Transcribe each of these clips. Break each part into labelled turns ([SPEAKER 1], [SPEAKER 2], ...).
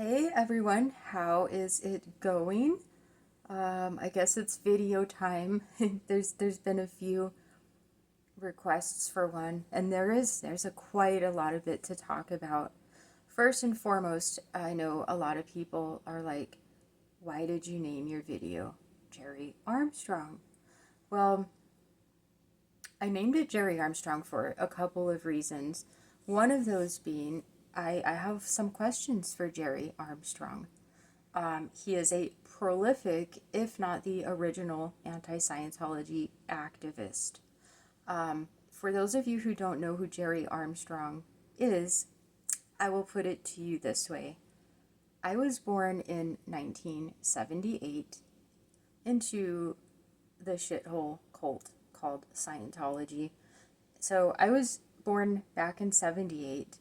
[SPEAKER 1] Hey everyone, how is it going? I guess it's video time. There's been a few requests for one, and there's quite a lot of it to talk about. First and foremost, I know a lot of people are like, why did you name your video Gerry Armstrong? Well, I named it Gerry Armstrong for a couple of reasons. One of those being I have some questions for Gerry Armstrong. He is a prolific, if not the original, anti Scientology activist. For those of you who don't know who Gerry Armstrong is, I will put it to you this way. I was born in 1978 into the shithole cult called Scientology. So I was born back in 78.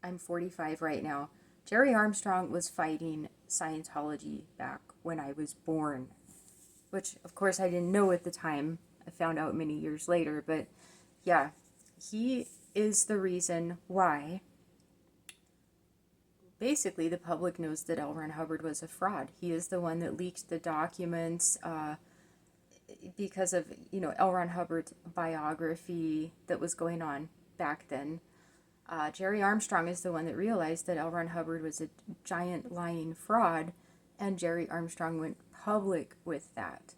[SPEAKER 1] I'm 45 right now. Gerry Armstrong was fighting Scientology back when I was born, which of course I didn't know at the time. I found out many years later, but yeah, he is the reason why basically the public knows that L. Ron Hubbard was a fraud. He is the one that leaked the documents because of, L. Ron Hubbard's biography that was going on back then. Gerry Armstrong is the one that realized that L. Ron Hubbard was a giant lying fraud, and Gerry Armstrong went public with that.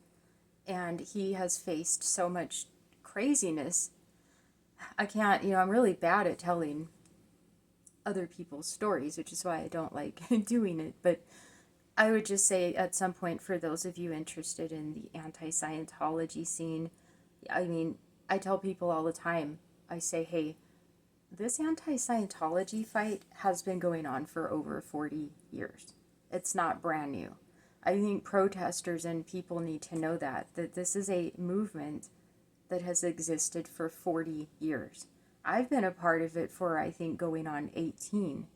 [SPEAKER 1] And he has faced so much craziness. I can't, I'm really bad at telling other people's stories, which is why I don't like doing it. But I would just say at some point, for those of you interested in the anti Scientology scene, I tell people all the time, I say, hey, this anti-Scientology fight has been going on for over 40 years. It's not brand new. I think protesters and people need to know that this is a movement that has existed for 40 years. I've been a part of it for, I think, going on 18.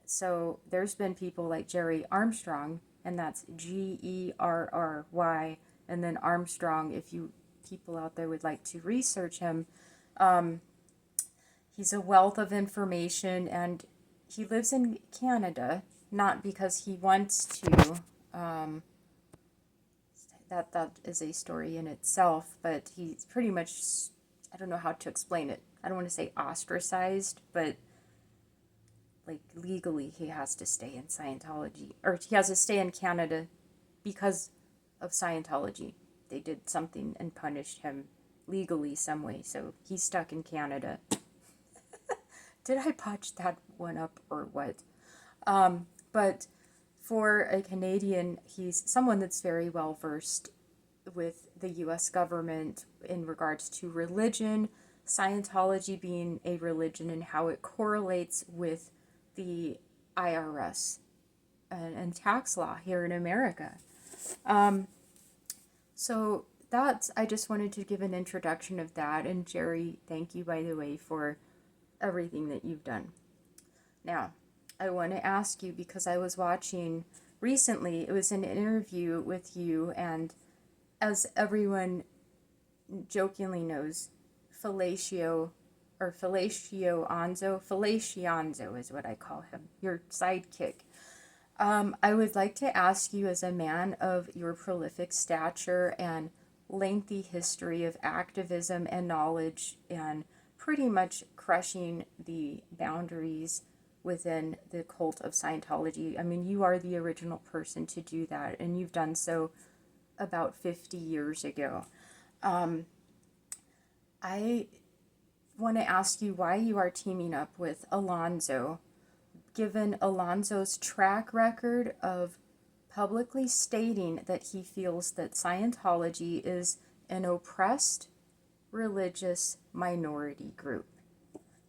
[SPEAKER 1] So there's been people like Gerry Armstrong, and that's Gerry, and then Armstrong, if you people out there would like to research him. He's a wealth of information, and he lives in Canada, not because he wants to. That is a story in itself, but he's pretty much, I don't know how to explain it. I don't want to say ostracized, but like legally he has to stay in Scientology, or he has to stay in Canada because of Scientology. They did something and punished him legally some way, so he's stuck in Canada. Did I botch that one up or what? But for a Canadian, he's someone that's very well versed with the US government in regards to religion, Scientology being a religion, and how it correlates with the IRS and tax law here in America. So I just wanted to give an introduction of that. And Gerry, thank you, by the way, for everything that you've done. Now, I want to ask you, because I was watching recently, it was an interview with you, and as everyone jokingly knows, Fellatio-Anzo is what I call him, your sidekick. I would like to ask you, as a man of your prolific stature and lengthy history of activism and knowledge and pretty much crushing the boundaries within the cult of Scientology. I mean, you are the original person to do that, and you've done so about 50 years ago. I want to ask you why you are teaming up with Alonzo, given Alonzo's track record of publicly stating that he feels that Scientology is an oppressed religious minority group.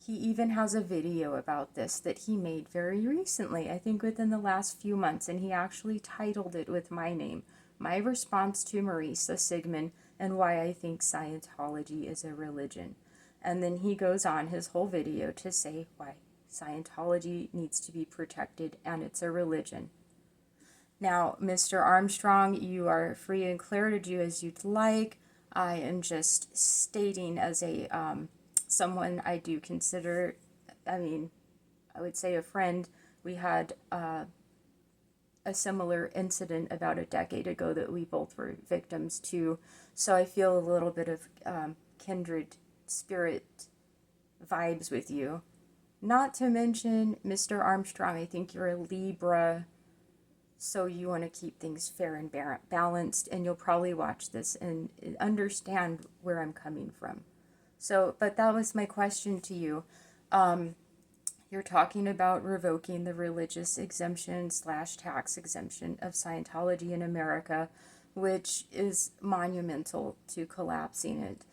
[SPEAKER 1] He even has a video about this that he made very recently, I think within the last few months, and he actually titled it with my name, My Response to Marisa Sigmund and Why I Think Scientology is a Religion. And then he goes on his whole video to say why Scientology needs to be protected and it's a religion. Now, Mr. Armstrong, you are free and clear to do as you'd like. I am just stating as a someone I do consider, I would say a friend. We had a similar incident about a decade ago that we both were victims to. So I feel a little bit of kindred spirit vibes with you. Not to mention, Mr. Armstrong, I think you're a Libra, so you want to keep things fair and balanced, and you'll probably watch this and understand where I'm coming from. So, but that was my question to you. You're talking about revoking the religious exemption / tax exemption of Scientology in America, which is monumental to collapsing it.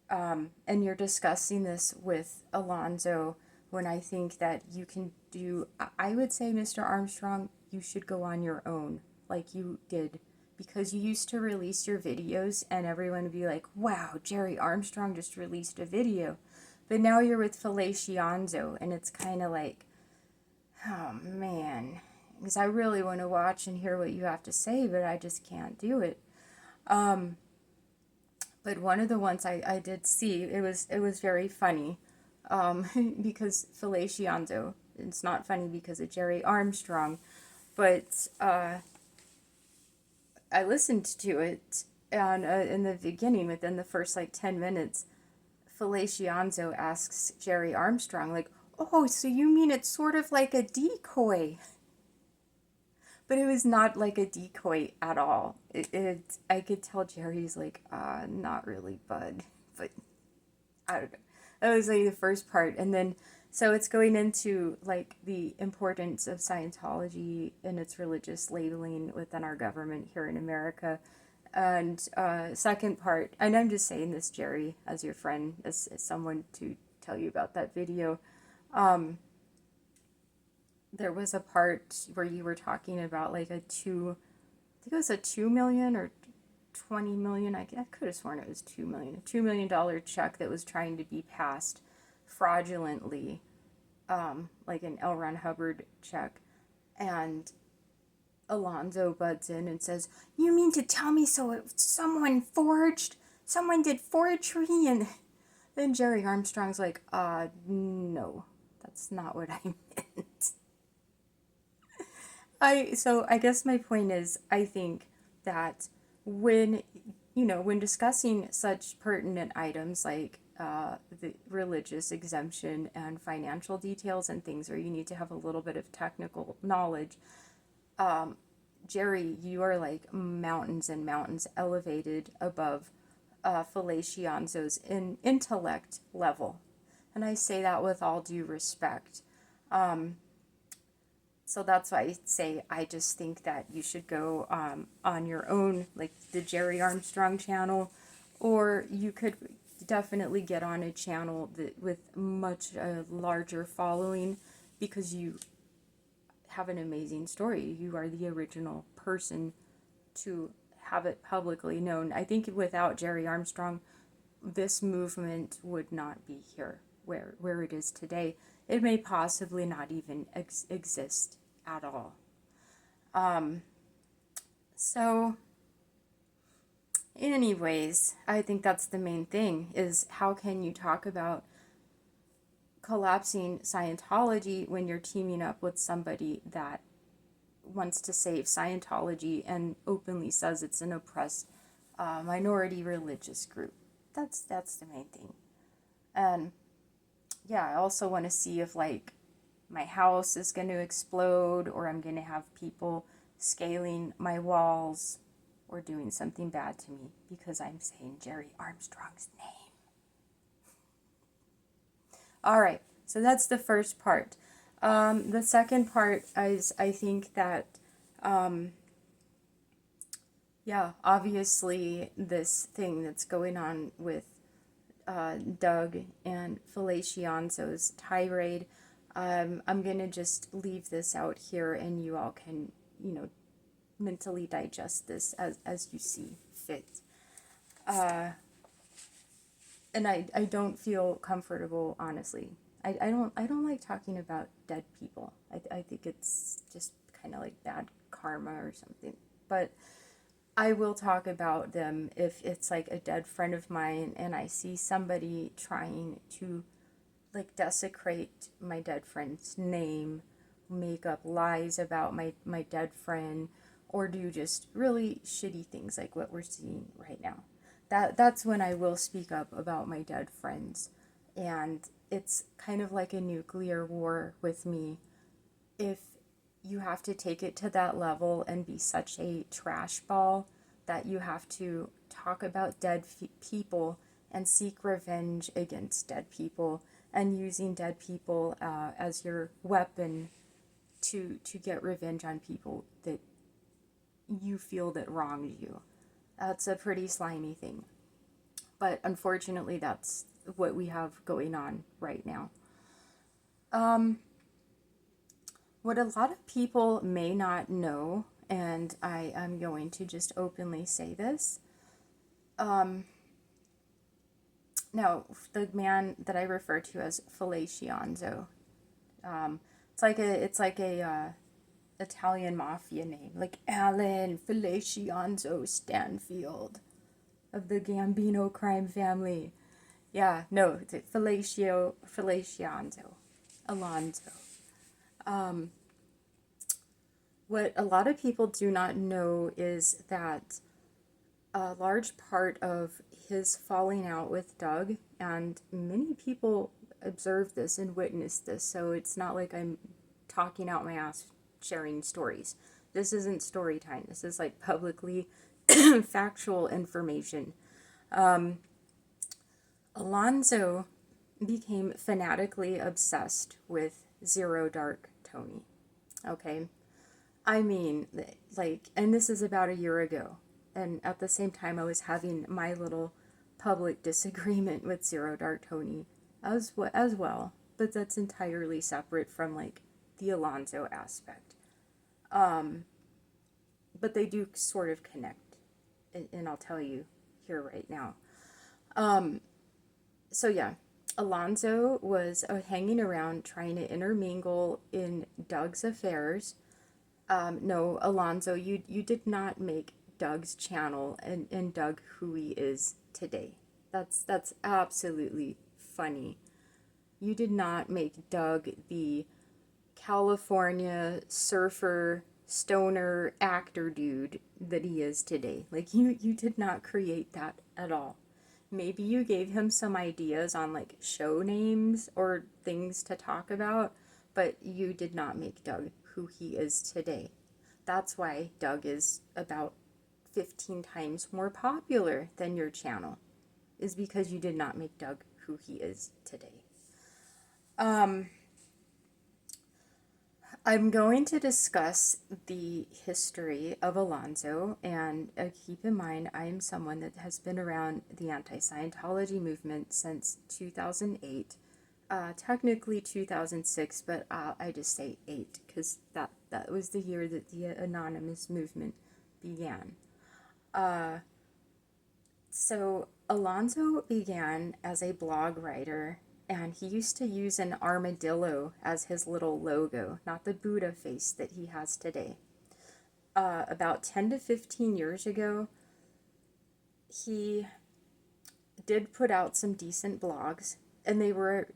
[SPEAKER 1] And you're discussing this with Alonzo, when I think that you can do, I would say, Mr. Armstrong, you should go on your own like you did, because you used to release your videos and everyone would be like, wow, Gerry Armstrong just released a video. But now you're with Fellatio-Anzo, and it's kind of like, oh man, because I really want to watch and hear what you have to say, but I just can't do it. But one of the ones I did see, it was very funny, because Fellatio-Anzo, it's not funny because of Gerry Armstrong, but I listened to it, and in the beginning, within the first like 10 minutes, Fellatio-Anzo asks Gerry Armstrong, like, oh, so you mean it's sort of like a decoy? But it was not like a decoy at all. I could tell Jerry's like, not really, bud. But I don't know. That was like the first part. And then, so it's going into like the importance of Scientology and its religious labeling within our government here in America. And second part, and I'm just saying this, Gerry, as your friend, as someone to tell you about that video. There was a part where you were talking about like I think it was a 2 million or 20 million. I could have sworn it was 2 million. A $2 million check that was trying to be passed fraudulently, like an L. Ron Hubbard check. And Alonzo butts in and says, you mean to tell me someone did forgery? And then Gerry Armstrong's like, no, that's not what I meant. So I guess my point is, I think that when discussing such pertinent items like the religious exemption and financial details and things where you need to have a little bit of technical knowledge, Gerry, you are like mountains and mountains elevated above Fellatio-Anzo's intellect level. And I say that with all due respect. So that's why I say I just think that you should go on your own, like the Gerry Armstrong channel, or you could definitely get on a channel that with much larger following, because you have an amazing story. You are the original person to have it publicly known. I think without Gerry Armstrong, this movement would not be here where it is today. It may possibly not even exist at all. So anyways, I think that's the main thing, is how can you talk about collapsing Scientology when you're teaming up with somebody that wants to save Scientology and openly says it's an oppressed minority religious group. That's the main thing. And yeah, I also want to see if like my house is going to explode, or I'm going to have people scaling my walls or doing something bad to me because I'm saying Gerry Armstrong's name. All right, so that's the first part. The second part is, I think that, obviously this thing that's going on with Doug and Fellatio-Anzo's tirade, I'm going to just leave this out here and you all can, mentally digest this as you see fit. And I don't feel comfortable, honestly. I don't like talking about dead people. I think it's just kind of like bad karma or something. But I will talk about them if it's like a dead friend of mine and I see somebody trying to like desecrate my dead friend's name make up lies about my dead friend, or do just really shitty things like what we're seeing right now. That's when I will speak up about my dead friends. And it's kind of like a nuclear war with me. If you have to take it to that level and be such a trash ball that you have to talk about dead people and seek revenge against dead people, and using dead people as your weapon to get revenge on people that you feel that wronged you. That's a pretty slimy thing. But unfortunately, that's what we have going on right now. What a lot of people may not know, and I am going to just openly say this. Now, the man that I refer to as Fellatio-Anzo, it's like a Italian mafia name, like Alan Fellatio-Anzo Stanfield of the Gambino crime family. Yeah, no, it's Fellatio-Anzo, Alonzo. What a lot of people do not know is that a large part of his falling out with Doug, and many people observed this and witnessed this, so it's not like I'm talking out my ass sharing stories. This isn't story time. This is like publicly factual information. Alonzo became fanatically obsessed with Zero Dark Tony. Okay? I mean, like, and this is about a year ago. And at the same time, I was having my little public disagreement with Zero Dark Tony as well. But that's entirely separate from, like, the Alonzo aspect. But they do sort of connect. And I'll tell you here right now. So yeah, Alonzo was hanging around trying to intermingle in Doug's affairs. No, Alonzo, you did not make Doug's channel and Doug who he is today. That's absolutely funny. You did not make Doug the California surfer, stoner, actor dude that he is today. Like, you did not create that at all. Maybe you gave him some ideas on, like, show names or things to talk about, but you did not make Doug who he is today. That's why Doug is about 15 times more popular than your channel, is because you did not make Doug who he is today. I'm going to discuss the history of Alonzo, and keep in mind, I am someone that has been around the anti-Scientology movement since 2008. Technically 2006, but I just say 8, because that was the year that the anonymous movement began. So Alonzo began as a blog writer, and he used to use an armadillo as his little logo, not the Buddha face that he has today. About 10 to 15 years ago, he did put out some decent blogs, and they were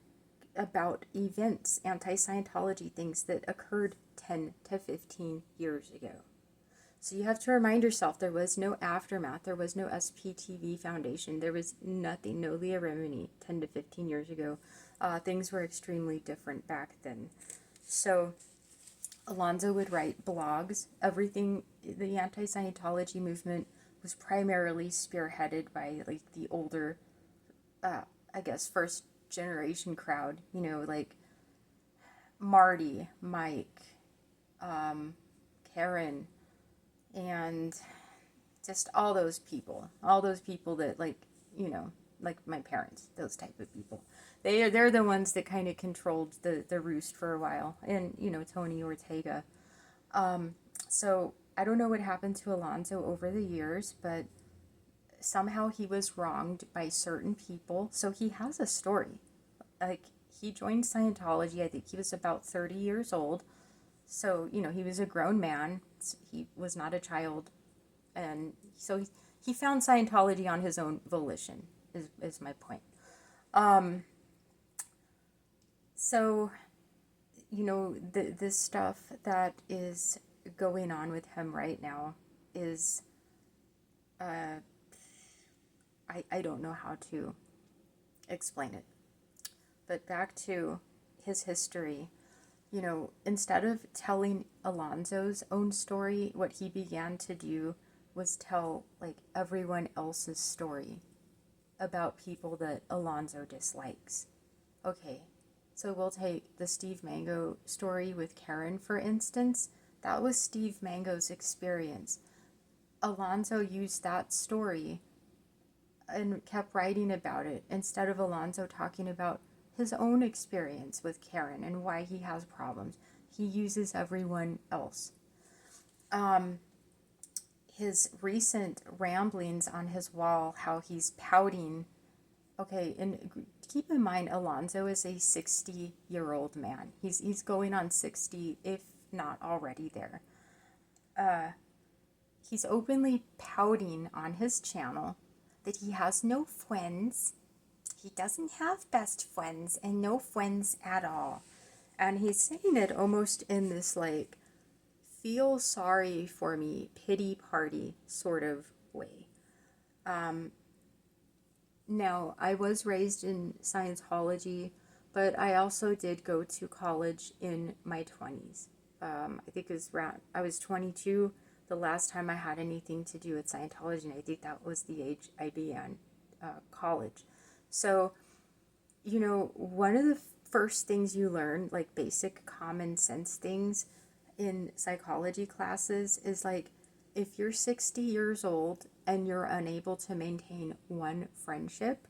[SPEAKER 1] about events, anti-Scientology things that occurred 10 to 15 years ago. So you have to remind yourself, there was no Aftermath, there was no SPTV Foundation, there was nothing, no Leah Remini 10 to 15 years ago. Things were extremely different back then. So Alonzo would write blogs. Everything, the anti-Scientology movement was primarily spearheaded by, like, the older, I guess, first generation crowd, you know, like Marty, Mike, Karen, and just all those people that, like, you know, like my parents, those type of people. They're the ones that kind of controlled the roost for a while, and, you know, Tony Ortega. So I don't know what happened to Alonzo over the years, but somehow he was wronged by certain people. So he has a story. Like, he joined Scientology, I think he was about 30 years old. So, you know, he was a grown man. He was not a child. And so he found Scientology on his own volition, is my point. So this stuff that is going on with him right now is, I don't know how to explain it. But back to his history, instead of telling Alonzo's own story, what he began to do was tell like everyone else's story about people that Alonzo dislikes. Okay, so we'll take the Steve Mango story with Karen, for instance. That was Steve Mango's experience. Alonzo used that story and kept writing about it instead of Alonzo talking about his own experience with Karen and why he has problems. He uses everyone else. His recent ramblings on his wall, how he's pouting. Okay, and keep in mind, Alonzo is a 60-year-old man. He's going on 60, if not already there. He's openly pouting on his channel that he has no friends. He doesn't have best friends and no friends at all. And he's saying it almost in this like, feel sorry for me, pity party sort of way. Now, I was raised in Scientology, but I also did go to college in my 20s. I think it was around, I was 22 the last time I had anything to do with Scientology, and I think that was the age I began college. So, one of the first things you learn, like basic common sense things in psychology classes, is like, if you're 60 years old and you're unable to maintain one friendship,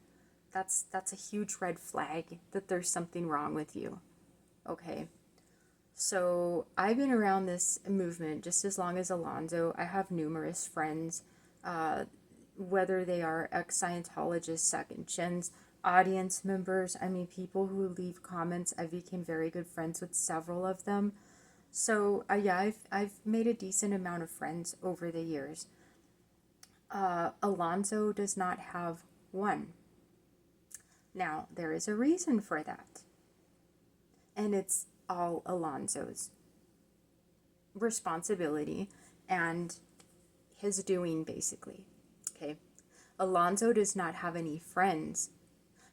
[SPEAKER 1] that's a huge red flag that there's something wrong with you. Okay. So I've been around this movement just as long as Alonzo. I have numerous friends, whether they are ex-Scientologists, second gens, audience members. I mean, people who leave comments. I became very good friends with several of them. So yeah, I've made a decent amount of friends over the years. Alonzo does not have one. Now, there is a reason for that. And it's all Alonzo's responsibility and his doing, basically. Okay? Alonzo does not have any friends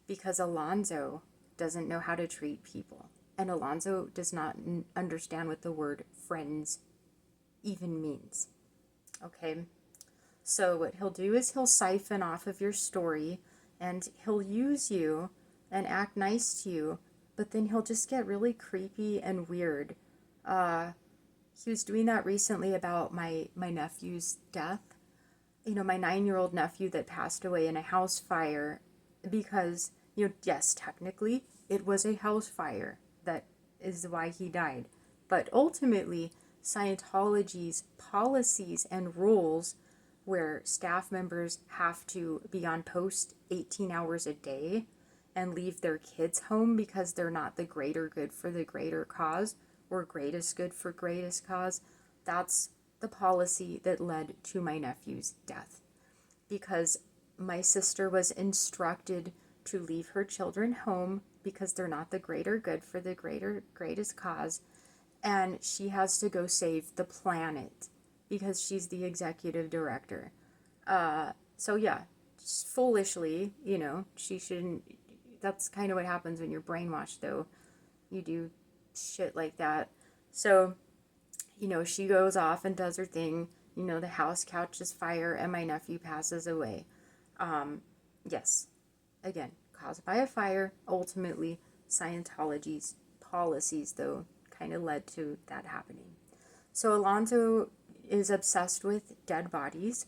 [SPEAKER 1] because Alonzo doesn't know how to treat people. And Alonzo does not understand what the word friends even means. Okay? So what he'll do is he'll siphon off of your story and he'll use you and act nice to you, but then he'll just get really creepy and weird. He was doing that recently about my nephew's death. My 9-year-old nephew that passed away in a house fire because, yes, technically it was a house fire. That is why he died. But ultimately, Scientology's policies and rules where staff members have to be on post 18 hours a day and leave their kids home because they're not the greater good for the greater cause or greatest good for greatest cause, that's the policy that led to my nephew's death. Because my sister was instructed to leave her children home because they're not the greater good for the greatest cause, and she has to go save the planet because she's the executive director. So yeah, just foolishly, she shouldn't. That's kind of what happens when you're brainwashed, though. You do shit like that. So, she goes off and does her thing. The house catches fire and my nephew passes away. Yes, again, caused by a fire. Ultimately, Scientology's policies, though, kind of led to that happening. So Alonzo is obsessed with dead bodies.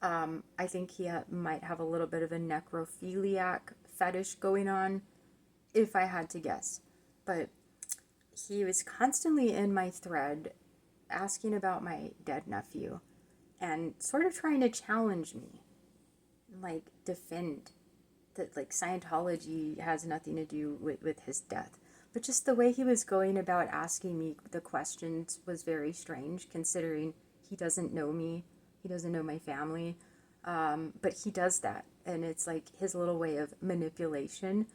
[SPEAKER 1] I think he might have a little bit of a necrophiliac fetish going on, if I had to guess. But he was constantly in my thread asking about my dead nephew and sort of trying to challenge me, like defend that like Scientology has nothing to do with his death. But just the way he was going about asking me the questions was very strange, considering he doesn't know me, he doesn't know my family, but he does that, and it's like his little way of manipulation.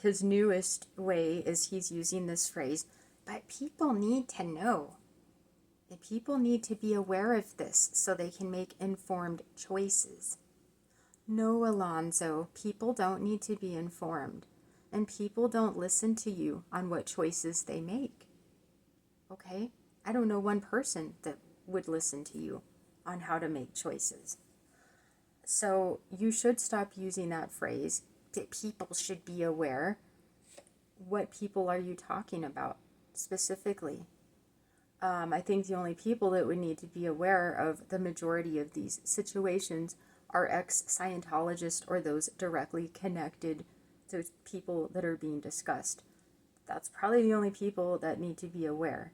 [SPEAKER 1] his newest way is he's using this phrase, but people need to know. People need to be aware of this so they can make informed choices. No, Alonzo, people don't need to be informed, and people don't listen to you on what choices they make. Okay? I don't know one person that would listen to you on how to make choices. So you should stop using that phrase, that people should be aware. What people are you talking about specifically? I think the only people that would need to be aware of the majority of these situations are ex-Scientologists or those directly connected to people that are being discussed. That's probably the only people that need to be aware,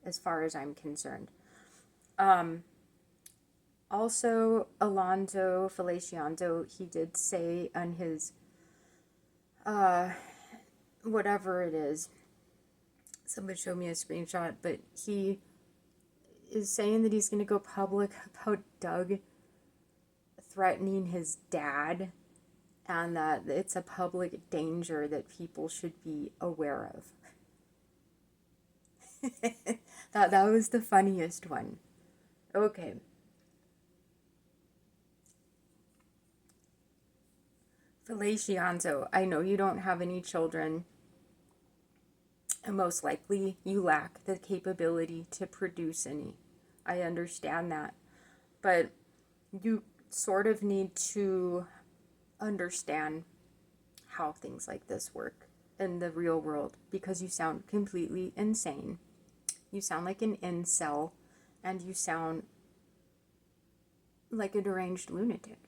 [SPEAKER 1] as far as I'm concerned. Also, Alonzo Fellatio-Anzo, he did say on his, whatever it is, somebody showed me a screenshot, but he is saying that he's going to go public about Doug threatening his dad, and that it's a public danger that people should be aware of. that was the funniest one. Okay. Fellatio-Anzo, I know you don't have any children, and most likely you lack the capability to produce any. I understand that. But you sort of need to understand how things like this work in the real world, because you sound completely insane. You sound like an incel, and you sound like a deranged lunatic.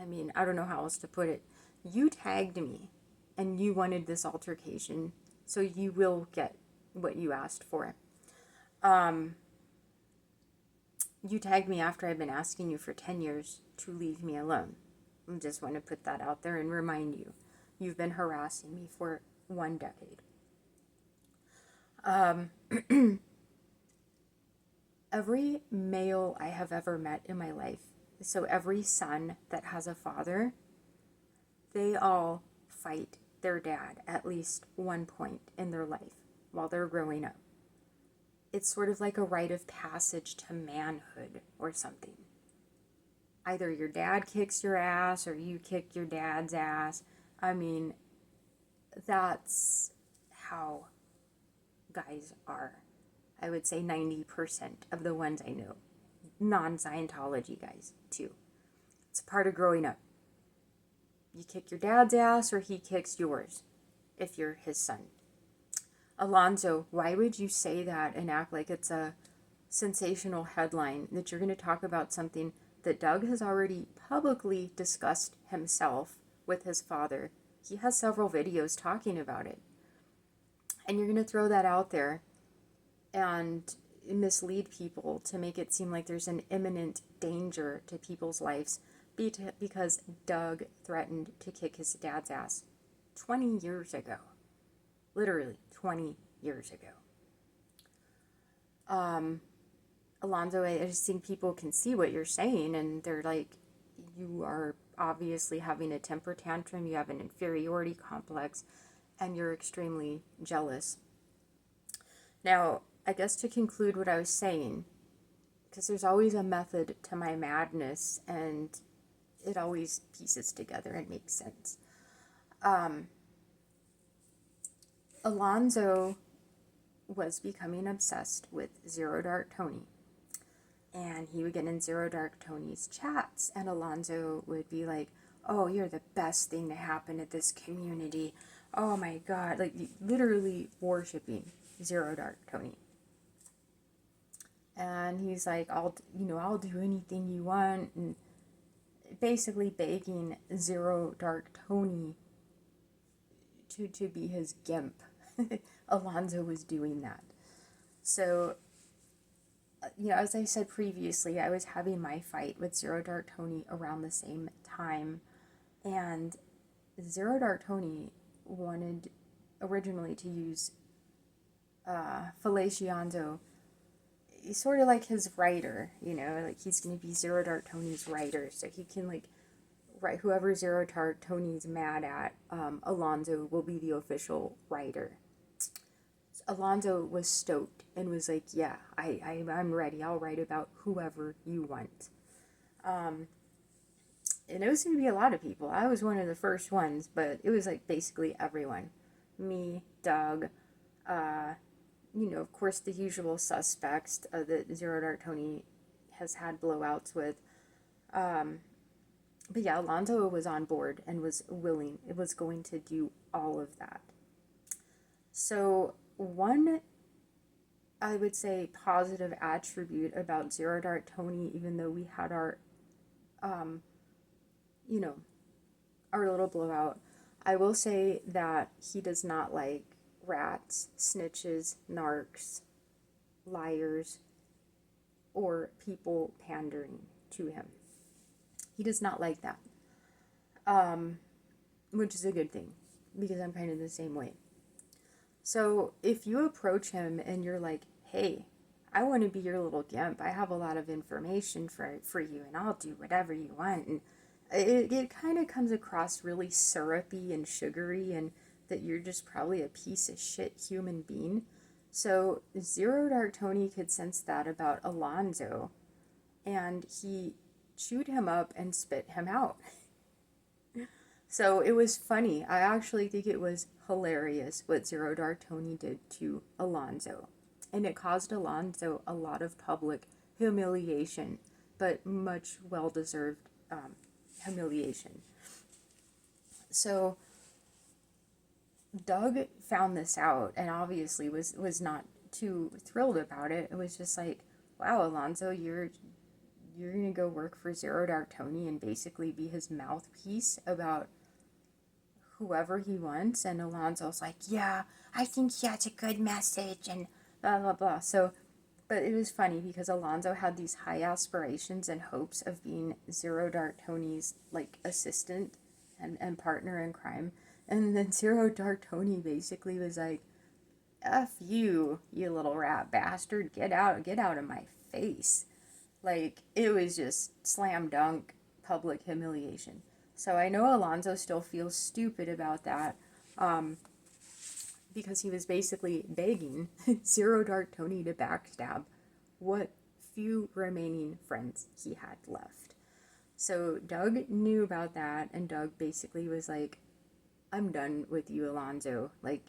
[SPEAKER 1] I mean, I don't know how else to put it. You tagged me, and you wanted this altercation, so you will get what you asked for. You tagged me after I've been asking you for 10 years to leave me alone. I just want to put that out there and remind you. You've been harassing me for 1 decade. Every male I have ever met in my life, so every son that has a father, they all fight their dad at least one point in their life while they're growing up. It's sort of like a rite of passage to manhood or something. Either your dad kicks your ass or you kick your dad's ass. I mean, that's how guys are. I would say 90% of the ones I know. Non-Scientology guys, too. It's a part of growing up. You kick your dad's ass or he kicks yours, if you're his son. Alonzo, why would you say that and act like it's a sensational headline that you're going to talk about something that Doug has already publicly discussed himself with his father? He has several videos talking about it. And you're going to throw that out there and mislead people to make it seem like there's an imminent danger to people's lives because Doug threatened to kick his dad's ass 20 years ago. Literally 20 years ago. Alonzo, I just think people can see what you're saying, and they're like, you are obviously having a temper tantrum, you have an inferiority complex, and you're extremely jealous. Now, I guess to conclude what I was saying, because there's always a method to my madness, and it always pieces together and makes sense. Alonzo was becoming obsessed with Zero Dark Tony. And he would get in Zero Dark Tony's chats, and Alonzo would be like, oh, you're the best thing to happen at this community. Oh my God, like literally worshiping Zero Dark Tony. And he's like, I'll do anything you want, and basically begging Zero Dark Tony to be his gimp. Alonzo was doing that. So, as I said previously, I was having my fight with Zero Dark Tony around the same time, and Zero Dark Tony wanted originally to use Fellatio-Anzo, sort of like his writer, like he's going to be Zero Dark Tony's writer, so he can right, whoever Zero Dark Tony's mad at, Alonzo will be the official writer. Alonzo was stoked and was like, yeah, I'm ready. I'll write about whoever you want. And it was going to be a lot of people. I was one of the first ones, but it was like basically everyone. Me, Doug, of course, the usual suspects that Zero Dark Tony has had blowouts with. But yeah, Alonzo was on board and was willing. It was going to do all of that. So one, I would say, positive attribute about Zero Dark Tony, even though we had you know, our little blowout, I will say that he does not like rats, snitches, narcs, liars, or people pandering to him. He does not like that, which is a good thing because I'm kind of the same way. So if you approach him and you're like, hey, I want to be your little gimp. I have a lot of information for you and I'll do whatever you want. And it kind of comes across really syrupy and sugary and that you're just probably a piece of shit human being. So Zero Dark Tony could sense that about Alonzo, and he chewed him up and spit him out. So it was funny. I actually think it was hilarious what Zero Dark Tony did to Alonzo. And it caused Alonzo a lot of public humiliation, but much well-deserved humiliation. So Doug found this out and obviously was not too thrilled about it. It was just like, wow, Alonzo, you're gonna go work for Zero Dark Tony and basically be his mouthpiece about whoever he wants. And Alonzo's like, yeah, I think that's a good message and blah blah blah. So, but it was funny because Alonzo had these high aspirations and hopes of being Zero Dark Tony's like assistant and partner in crime. And then Zero Dark Tony basically was like, F you, you little rat bastard, get out of my face. Like, it was just slam dunk public humiliation. So I know Alonzo still feels stupid about that, because he was basically begging Zero Dark Tony to backstab what few remaining friends he had left. So Doug knew about that, and Doug basically was like, I'm done with you, Alonzo. Like,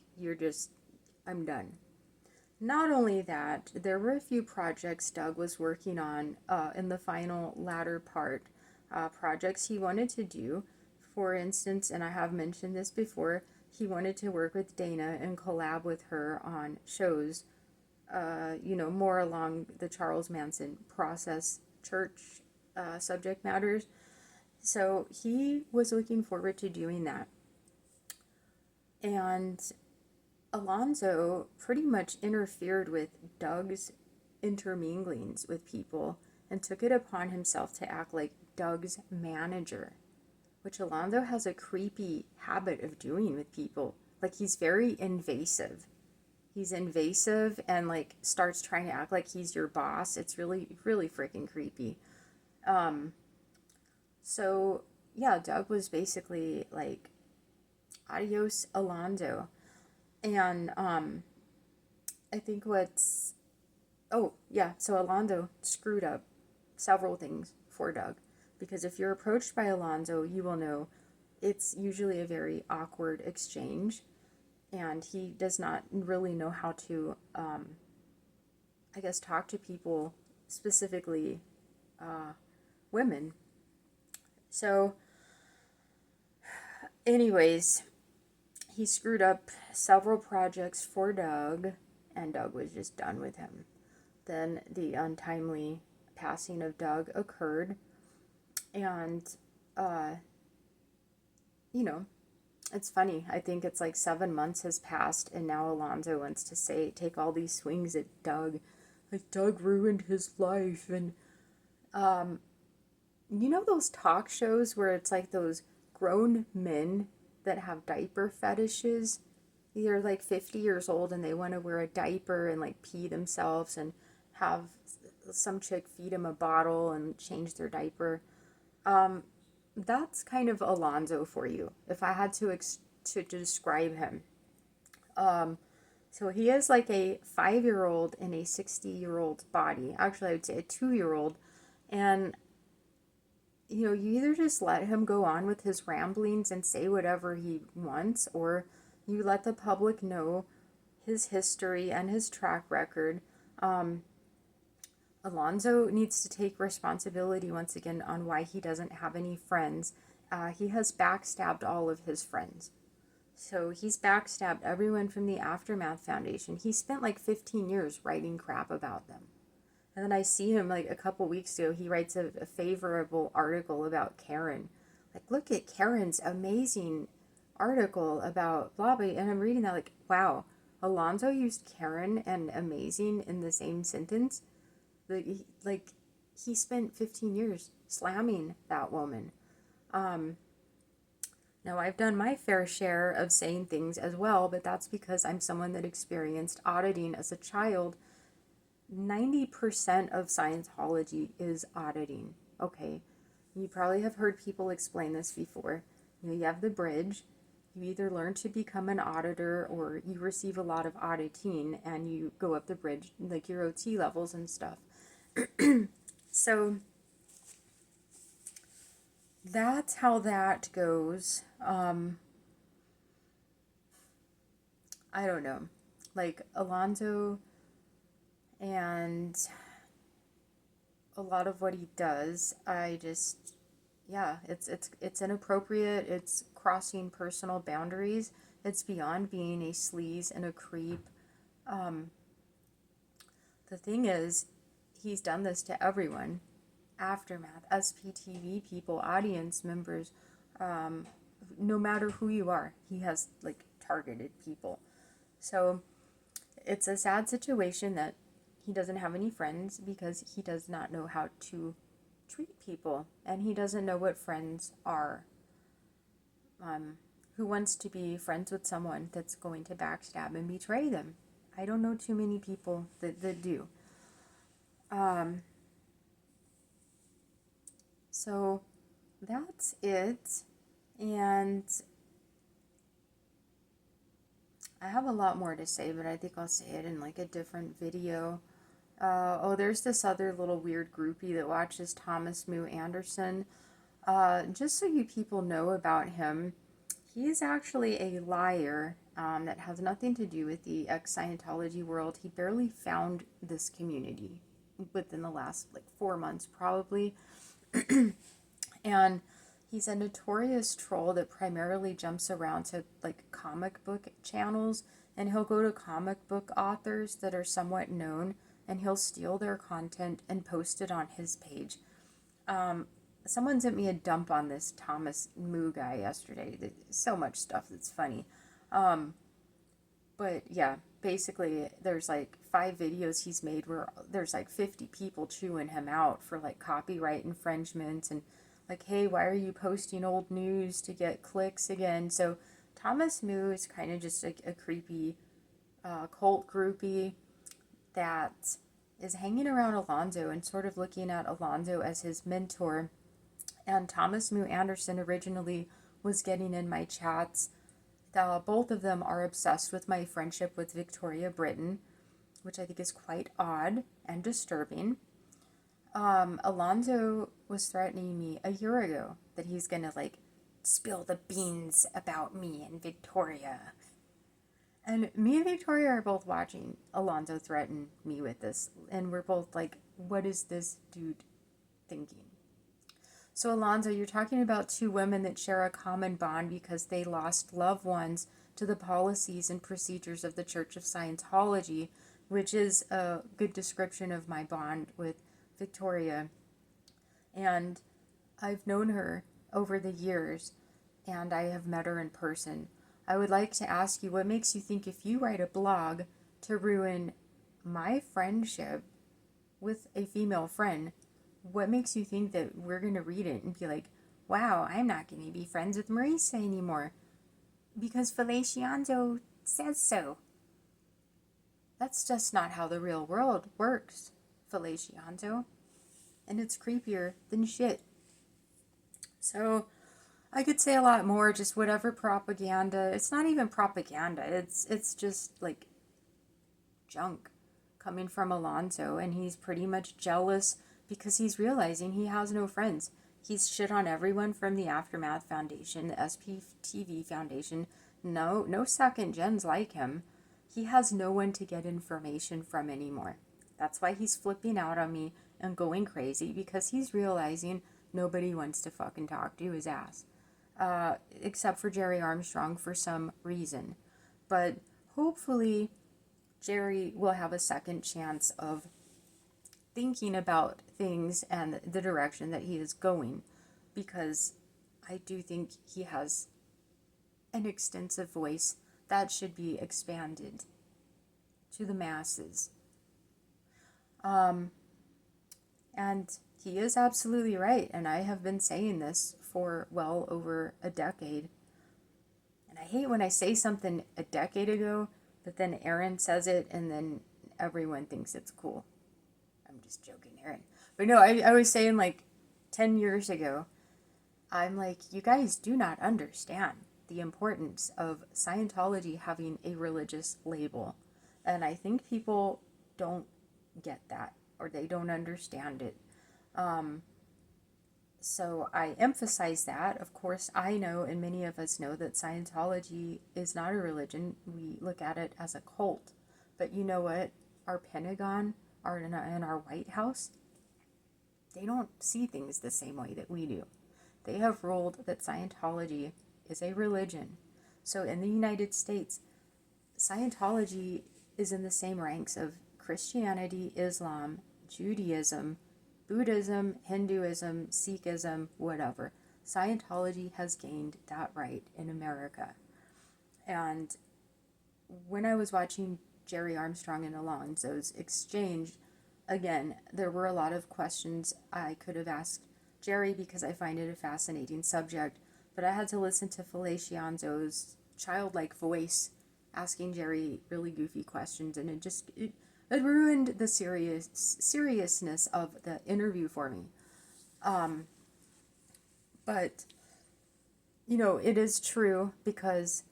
[SPEAKER 1] I'm done. Not only that, there were a few projects Doug was working on in the final latter part, projects he wanted to do. For instance, and I have mentioned this before, he wanted to work with Dana and collab with her on shows, more along the Charles Manson process church subject matters. So he was looking forward to doing that. And Alonzo pretty much interfered with Doug's interminglings with people and took it upon himself to act like Doug's manager, which Alonzo has a creepy habit of doing with people. Like, he's very invasive. He's invasive and like starts trying to act like he's your boss. It's really, really freaking creepy. So yeah, Doug was basically like, adios, Alonzo. And I think so Alonzo screwed up several things for Doug, because if you're approached by Alonzo, you will know it's usually a very awkward exchange, and he does not really know how to, talk to people, specifically women. So, anyways, he screwed up several projects for Doug, and Doug was just done with him. Then the untimely passing of Doug occurred, and, it's funny. I think it's like 7 months has passed, and now Alonzo wants to take all these swings at Doug. Like, Doug ruined his life, and, those talk shows where it's like those grown men that have diaper fetishes? They're like 50 years old and they want to wear a diaper and like pee themselves and have some chick feed them a bottle and change their diaper. that's kind of Alonzo for you, if I had to describe him. So he is like a 5-year-old in a 60-year-old body. Actually, I would say a 2-year-old. And, you either just let him go on with his ramblings and say whatever he wants, or you let the public know his history and his track record. Alonzo needs to take responsibility once again on why he doesn't have any friends. He has backstabbed all of his friends. So he's backstabbed everyone from the Aftermath Foundation. He spent like 15 years writing crap about them. And then I see him like a couple weeks ago, he writes a favorable article about Karen. Like, look at Karen's amazing article about blah, blah. And I'm reading that like, wow, Alonzo used Karen and amazing in the same sentence. Like he spent 15 years slamming that woman. Now, I've done my fair share of saying things as well, but that's because I'm someone that experienced auditing as a child. 90% of Scientology is auditing, okay? You probably have heard people explain this before. You have the bridge. You either learn to become an auditor or you receive a lot of auditing and you go up the bridge, like your OT levels and stuff. So that's how that goes. I don't know. Like Alonzo and a lot of what he does, it's inappropriate. It's crossing personal boundaries. It's beyond being a sleaze and a creep. The thing is, he's done this to everyone. Aftermath, SPTV people, audience members, no matter who you are, he has like targeted people. So it's a sad situation that he doesn't have any friends because he does not know how to treat people, and he doesn't know what friends are. Who wants to be friends with someone that's going to backstab and betray them? I don't know too many people that do. So that's it. And I have a lot more to say, but I think I'll say it in like a different video. There's this other little weird groupie that watches Thomas Moo Anderson. Just so you people know about him, he's actually a liar that has nothing to do with the ex-Scientology world. He barely found this community within the last like 4 months probably. And he's a notorious troll that primarily jumps around to like comic book channels, and he'll go to comic book authors that are somewhat known and he'll steal their content and post it on his page. Someone sent me a dump on this Thomas Moo guy yesterday. There's so much stuff that's funny. But yeah, basically there's like 5 videos he's made where there's like 50 people chewing him out for like copyright infringements and like, hey, why are you posting old news to get clicks again? So Thomas Moo is kind of just like a creepy cult groupie that is hanging around Alonzo and sort of looking at Alonzo as his mentor. And Thomas Moo Anderson originally was getting in my chats. Both of them are obsessed with my friendship with Victoria Britton, which I think is quite odd and disturbing. Alonzo was threatening me a year ago that he's gonna like spill the beans about me and Victoria. And me and Victoria are both watching Alonzo threaten me with this, and we're both like, what is this dude thinking? So Alonzo, you're talking about 2 women that share a common bond because they lost loved ones to the policies and procedures of the Church of Scientology, which is a good description of my bond with Victoria. And I've known her over the years, and I have met her in person. I would like to ask you, what makes you think if you write a blog to ruin my friendship with a female friend, what makes you think that we're going to read it and be like, wow, I'm not going to be friends with Marisa anymore because Fellatio-Anzo says so? That's just not how the real world works, Fellatio-Anzo. And it's creepier than shit. So I could say a lot more, just whatever propaganda. It's not even propaganda. It's just like junk coming from Alonzo, and he's pretty much jealous because he's realizing he has no friends. He's shit on everyone from the Aftermath Foundation, the SPTV Foundation. No second gens like him. He has no one to get information from anymore. That's why he's flipping out on me and going crazy, because he's realizing nobody wants to fucking talk to his ass. Except for Gerry Armstrong for some reason. But hopefully Gerry will have a second chance of thinking about things and the direction that he is going, because I do think he has an extensive voice that should be expanded to the masses. And he is absolutely right, and I have been saying this for well over a decade. And I hate when I say something a decade ago, but then Aaron says it, and then everyone thinks it's cool. I'm just joking, Aaron. But no, I was saying like 10 years ago, I'm like, you guys do not understand the importance of Scientology having a religious label. And I think people don't get that, or they don't understand it. So I emphasize that. Of course, I know, and many of us know, that Scientology is not a religion. We look at it as a cult. But you know what? Our Pentagon, and our White House, they don't see things the same way that we do. They have ruled that Scientology is a religion. So in the United States, Scientology is in the same ranks of Christianity, Islam, Judaism, Buddhism, Hinduism, Sikhism, whatever. Scientology has gained that right in America. And when I was watching Gerry Armstrong and Alonzo's exchange, again, there were a lot of questions I could have asked Gerry because I find it a fascinating subject, but I had to listen to Fellatio-Anzo's childlike voice asking Gerry really goofy questions, and it ruined the seriousness of the interview for me. But, it is true, because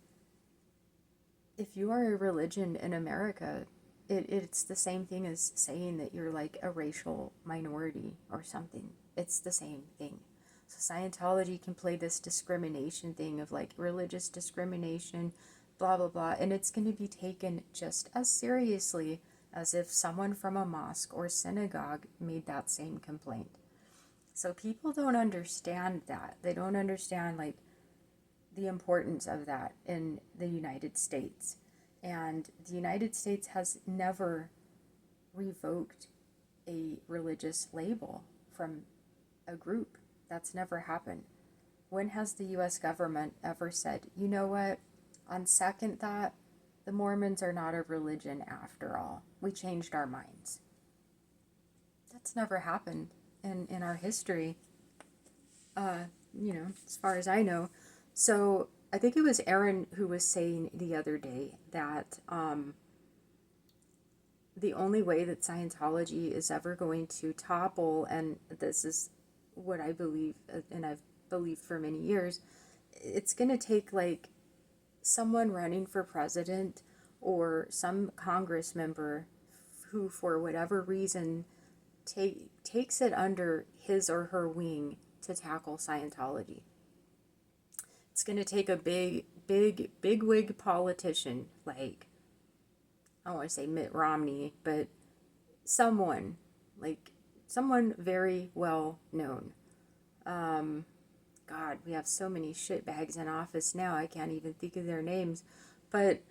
[SPEAKER 1] if you are a religion in America, it's the same thing as saying that you're like a racial minority or something. It's the same thing. So Scientology can play this discrimination thing of like religious discrimination, blah, blah, blah, and it's going to be taken just as seriously as if someone from a mosque or synagogue made that same complaint. So people don't understand that. They don't understand like the importance of that in the United States. And the United States has never revoked a religious label from a group. That's never happened. When has the US government ever said, you know what, on second thought, the Mormons are not a religion after all. We changed our minds. That's never happened in our history, as far as I know. So I think it was Aaron who was saying the other day that the only way that Scientology is ever going to topple, and this is what I believe, and I've believed for many years, it's going to take like someone running for president or some Congress member who, for whatever reason, takes it under his or her wing to tackle Scientology. It's going to take a big wig politician, like, I don't want to say Mitt Romney, but someone very well known. God, we have so many shitbags in office now, I can't even think of their names. But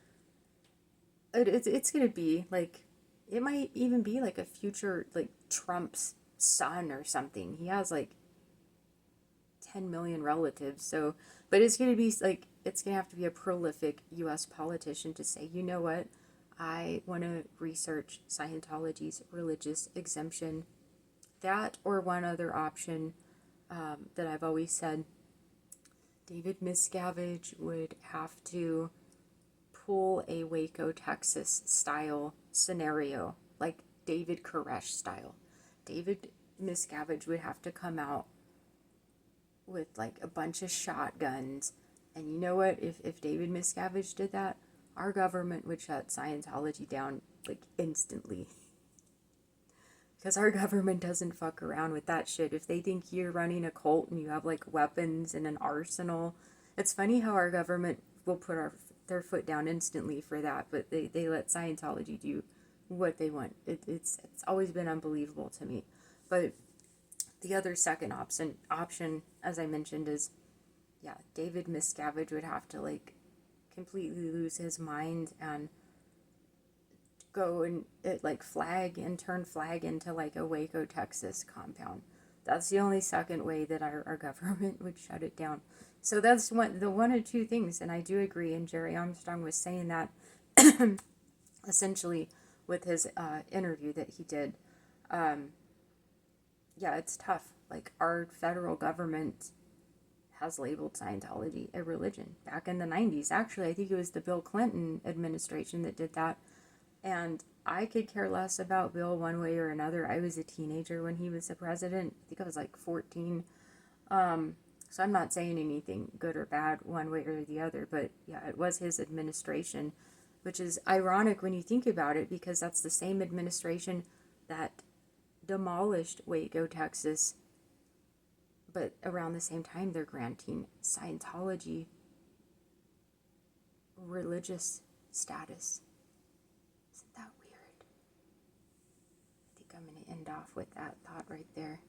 [SPEAKER 1] it's going to be like, it might even be like a future, like Trump's son or something. He has like 10 million relatives. So, but it's going to be like, it's going to have to be a prolific US politician to say, you know what, I want to research Scientology's religious exemption. That, or one other option that I've always said, David Miscavige would have to pull a Waco, Texas style scenario, like David Koresh style. David Miscavige would have to come out with like a bunch of shotguns. And you know what? If David Miscavige did that, our government would shut Scientology down like instantly. Because our government doesn't fuck around with that shit. If they think you're running a cult and you have like weapons and an arsenal, it's funny how our government will put their foot down instantly for that, but they let Scientology do what they want. It's always been unbelievable to me. But the other second option, as I mentioned, is yeah, David Miscavige would have to like completely lose his mind and go and like turn flag into like a Waco, Texas compound. That's the only second way that our government would shut it down. So that's one of two things, and I do agree. And Gerry Armstrong was saying that essentially with his interview that he did. Yeah, it's tough. Like our federal government has labeled Scientology a religion back in the 90s. Actually, I think it was the Bill Clinton administration that did that. And I could care less about Bill one way or another. I was a teenager when he was the president. I think I was like 14. So I'm not saying anything good or bad one way or the other. But yeah, it was his administration, which is ironic when you think about it, because that's the same administration that demolished Waco, Texas. But around the same time, they're granting Scientology religious status. Isn't that weird? I think I'm going to end off with that thought right there.